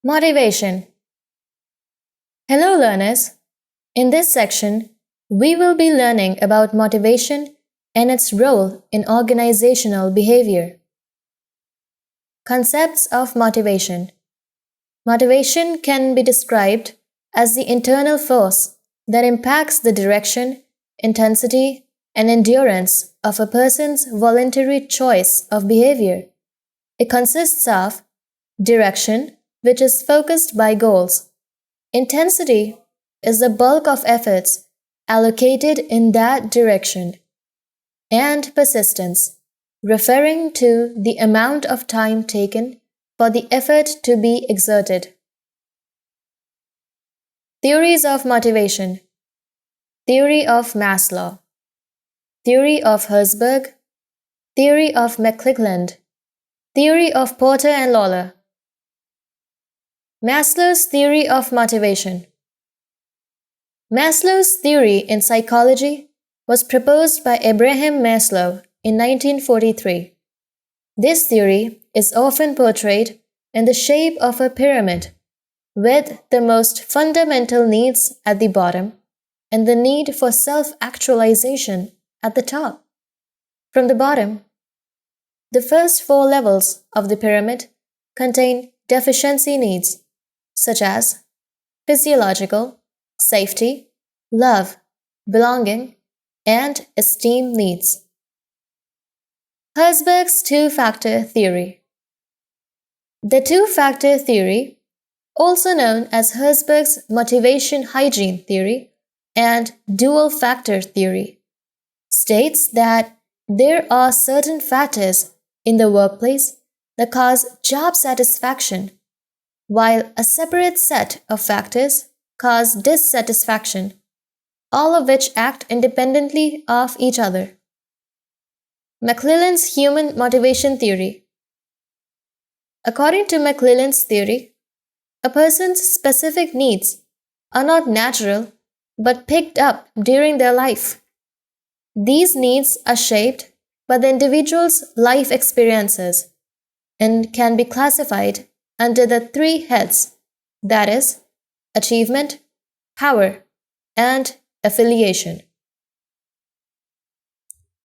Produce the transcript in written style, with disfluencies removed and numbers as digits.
Motivation. Hello learners. In this section, we will be learning about motivation and its role in organizational behavior. Concepts of motivation. Motivation can be described as the internal force that impacts the direction, intensity, and endurance of a person's voluntary choice of behavior. It consists of direction, which is focused by goals. Intensity is the bulk of efforts allocated in that direction. And persistence, referring to the amount of time taken for the effort to be exerted. Theories of motivation. Theory of Maslow. Theory of Herzberg. Theory of McClelland. Theory of Porter and Lawler. Maslow's theory of motivation. Maslow's theory in psychology was proposed by Abraham Maslow in 1943. This theory is often portrayed in the shape of a pyramid, with the most fundamental needs at the bottom and the need for self-actualization at the top. From the bottom, the first four levels of the pyramid contain deficiency needs, such as physiological, safety, love, belonging, and esteem needs. Herzberg's two-factor theory. The two-factor theory, also known as Herzberg's motivation hygiene theory and dual-factor theory, states that there are certain factors in the workplace that cause job satisfaction, while a separate set of factors cause dissatisfaction, all of which act independently of each other. McClelland's human motivation theory. According to McClelland's theory, a person's specific needs are not natural but picked up during their life. These needs are shaped by the individual's life experiences and can be classified under the three heads, that is, achievement, power, and affiliation.